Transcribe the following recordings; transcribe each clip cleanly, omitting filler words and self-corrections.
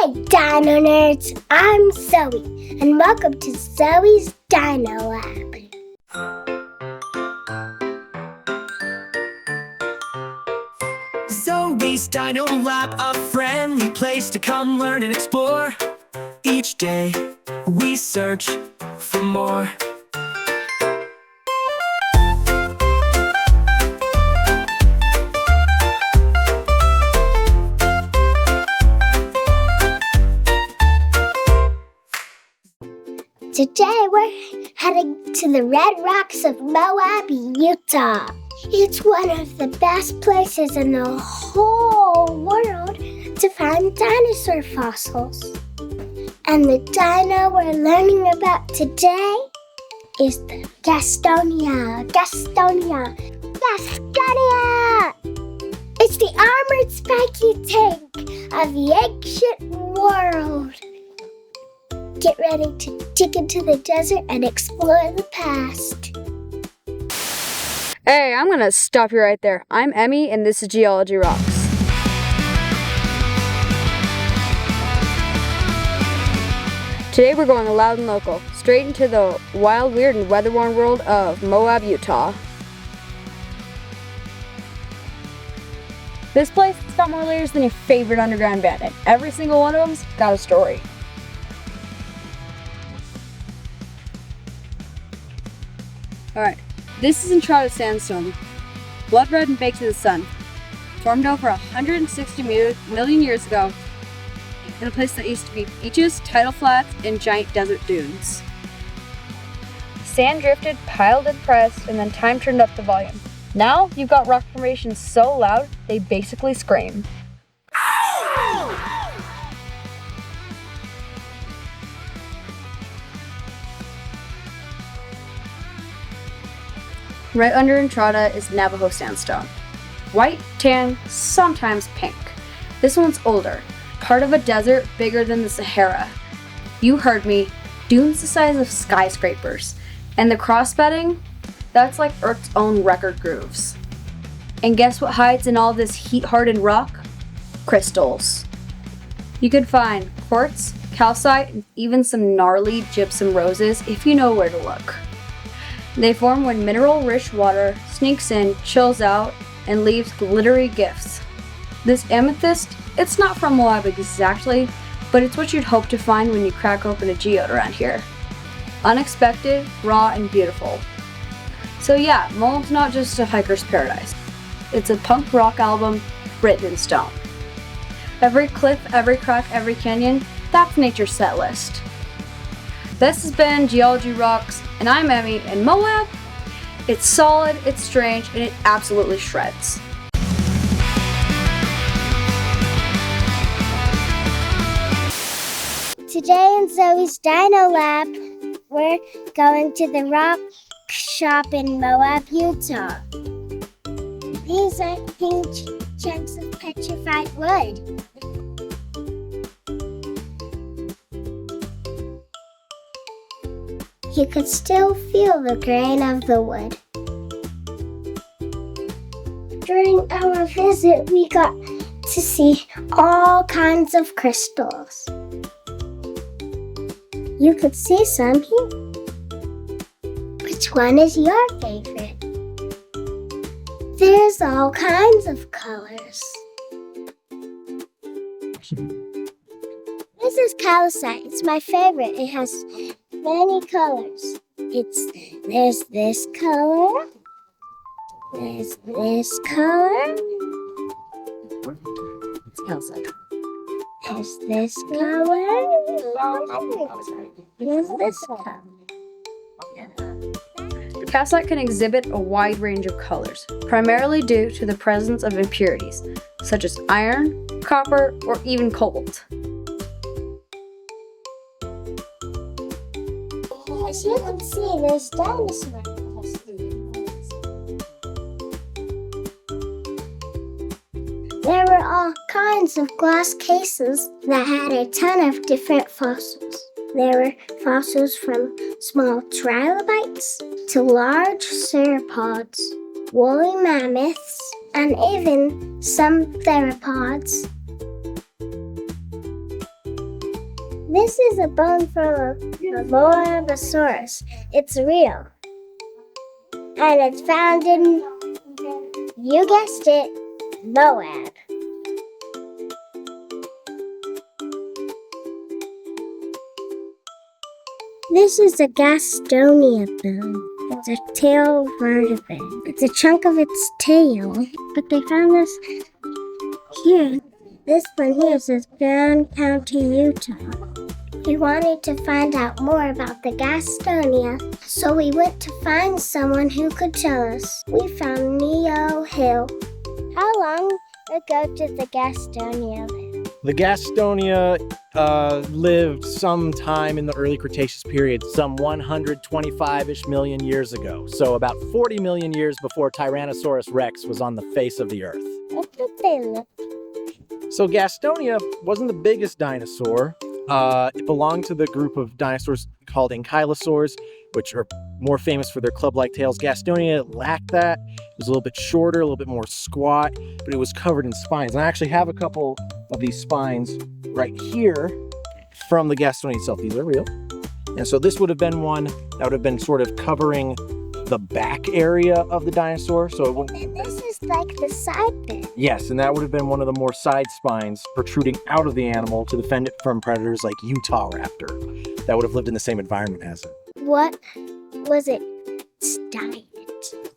Hey Dino Nerds, I'm Zoey, and welcome to Zoey's Dino Lab. Zoey's Dino Lab, a friendly place to come learn and explore. Each day, we search for more. Today we're heading to the Red Rocks of Moab, Utah. It's one of the best places in the whole world to find dinosaur fossils. And the dino we're learning about today is the Gastonia. It's the armored spiky tank of the ancient world. Get ready to dig into the desert and explore the past. Hey, I'm gonna stop you right there. I'm Emmy, and this is Geology Rocks. Today we're going loud and local, straight into the wild, weird, and weather-worn world of Moab, Utah. This place has got more layers than your favorite underground band, and every single one of them's got a story. Alright, this is Utahraptor sandstone, blood red and baked to the sun, formed over 160 million years ago in a place that used to be beaches, tidal flats, and giant desert dunes. Sand drifted, piled and pressed, and then time turned up the volume. Now you've got rock formations so loud they basically scream. Right under Utahraptor is Navajo sandstone. White, tan, sometimes pink. This one's older, part of a desert bigger than the Sahara. You heard me, dunes the size of skyscrapers. And the crossbedding? That's like Earth's own record grooves. And guess what hides in all this heat-hardened rock? Crystals. You could find quartz, calcite, and even some gnarly gypsum roses if you know where to look. They form when mineral-rich water sneaks in, chills out, and leaves glittery gifts. This amethyst, it's not from Moab exactly, but it's what you'd hope to find when you crack open a geode around here. Unexpected, raw, and beautiful. So yeah, Moab's not just a hiker's paradise. It's a punk rock album written in stone. Every cliff, every crack, every canyon, that's nature's set list. This has been Geology Rocks, and I'm Emmy, and Moab, it's solid, it's strange, and it absolutely shreds. Today in Zoey's Dino Lab, we're going to the rock shop in Moab, Utah. These are huge chunks of petrified wood. You could still feel the grain of the wood. During our visit, we got to see all kinds of crystals. You could see some here. Which one is your favorite? There's all kinds of colors. This is calcite. It's my favorite. It has many colors. There's this color. There's this color. It's calcite. There's this color. There's this color. Calcite can exhibit a wide range of colors, primarily due to the presence of impurities, such as iron, copper, or even cobalt. As you can see, there's dinosaurs. There were all kinds of glass cases that had a ton of different fossils. There were fossils from small trilobites to large sauropods, woolly mammoths, and even some theropods. This is a bone from a Moabosaurus. It's real. And it's found in, you guessed it, Moab. This is a Gastonia bone. It's a tail vertebrae. It's a chunk of its tail, but they found this here. This one here says Brown County, Utah. We wanted to find out more about the Gastonia, so we went to find someone who could tell us. We found Neo Hill. How long ago did the Gastonia live? The Gastonia lived sometime in the early Cretaceous period, some 125-ish million years ago. So about 40 million years before Tyrannosaurus Rex was on the face of the earth. What did they look? So Gastonia wasn't the biggest dinosaur. It belonged to the group of dinosaurs called ankylosaurs, which are more famous for their club-like tails. Gastonia lacked that. It was a little bit shorter, a little bit more squat, but it was covered in spines. And I actually have a couple of these spines right here from the Gastonia itself. These are real. And so this would have been one that would have been sort of covering the back area of the dinosaur. So it wouldn't. And this is like the side bit. Yes, and that would have been one of the more side spines protruding out of the animal to defend it from predators like Utahraptor that would have lived in the same environment as it. What was its diet?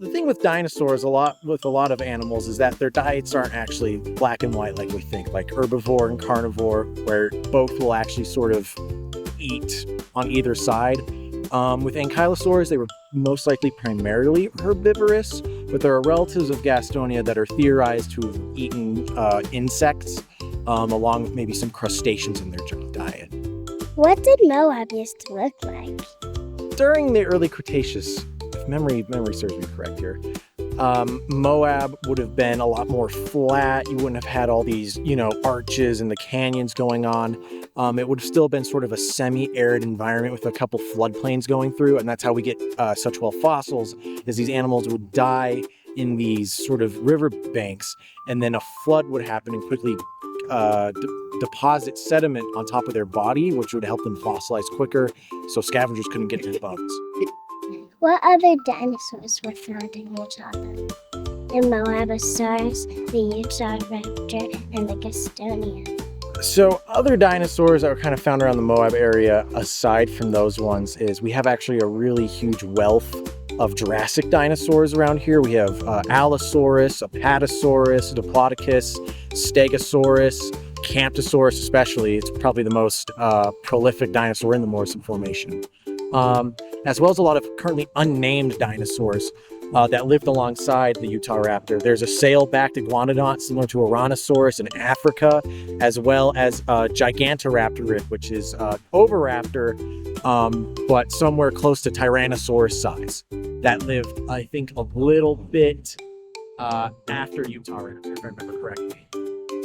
The thing with dinosaurs, with a lot of animals, is that their diets aren't actually black and white like we think, like herbivore and carnivore, where both will actually sort of eat on either side. With ankylosaurs, they were most likely primarily herbivorous, but there are relatives of Gastonia that are theorized to have eaten insects, along with maybe some crustaceans in their general diet. What did Moab used to look like? During the early Cretaceous, if memory serves me correct here, Moab would have been a lot more flat. You wouldn't have had all these, arches and the canyons going on. It would have still been sort of a semi-arid environment with a couple floodplains going through, and that's how we get such well fossils, is these animals would die in these sort of river banks, and then a flood would happen and quickly deposit sediment on top of their body, which would help them fossilize quicker, so scavengers couldn't get to the bones. What other dinosaurs were found in Utah? The Moabosaurus, the Utahraptor, and the Gastonia. So other dinosaurs that were kind of found around the Moab area, aside from those ones, is we have actually a really huge wealth of Jurassic dinosaurs around here. We have Allosaurus, Apatosaurus, Diplodocus, Stegosaurus, Camptosaurus especially. It's probably the most prolific dinosaur in the Morrison Formation. As well as a lot of currently unnamed dinosaurs that lived alongside the Utahraptor. There's a sail-backed iguanodont similar to Ouranosaurus in Africa, as well as Gigantoraptor, which is Oviraptor, but somewhere close to Tyrannosaurus size. That lived, I think, a little bit after Utahraptor, if I remember correctly.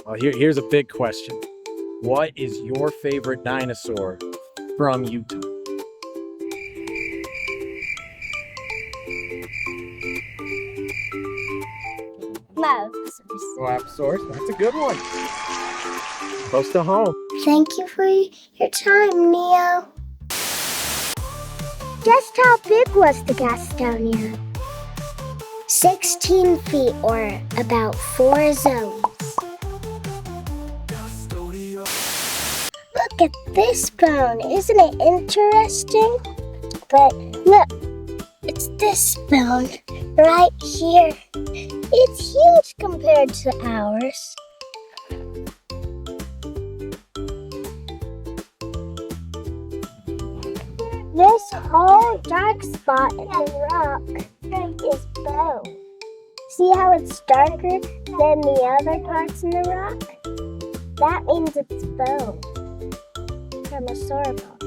Well, here's a big question. What is your favorite dinosaur from Utah? Moabosaurus, that's a good one. Close to home. Thank you for your time, Neo. Just how big was the Gastonia? 16 feet, or about 4 Zoeys. Look at this bone. Isn't it interesting? But look, it's this bone right here. It's huge compared to ours. This whole dark spot in the rock is bone. See how it's darker than the other parts in the rock? That means it's bone from a sauropod.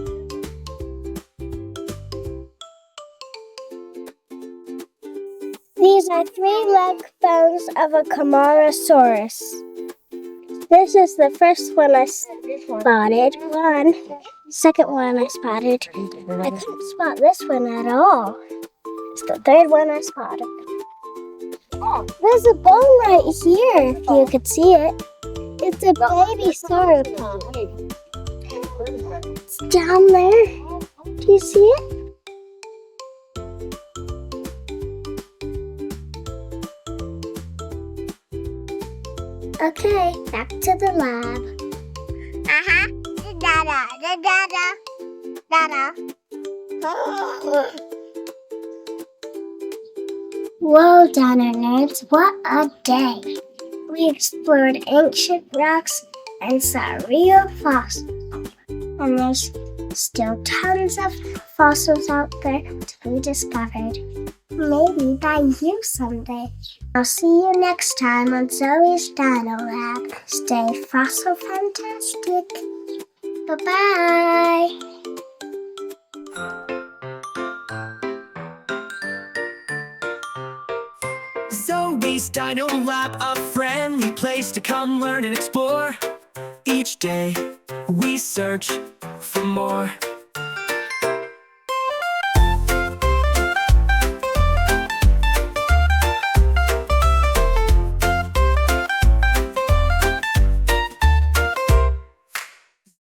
These are 3 leg bones of a Camarasaurus. This is the first one I spotted. Second one I spotted. I couldn't spot this one at all. It's the third one I spotted. There's a bone right here, if you could see it. It's a baby sauropod. It's down there. Do you see it? Okay, back to the lab. Uh-huh. Dada, dada, dada. Whoa, Dino nerds, what a day! We explored ancient rocks and saw real fossils. And there's still tons of fossils out there to be discovered. Maybe by you someday. I'll see you next time on Zoey's Dino Lab. Stay fossil fantastic. Bye-bye. Zoey's Dino Lab, a friendly place to come learn and explore. Each day, we search for more.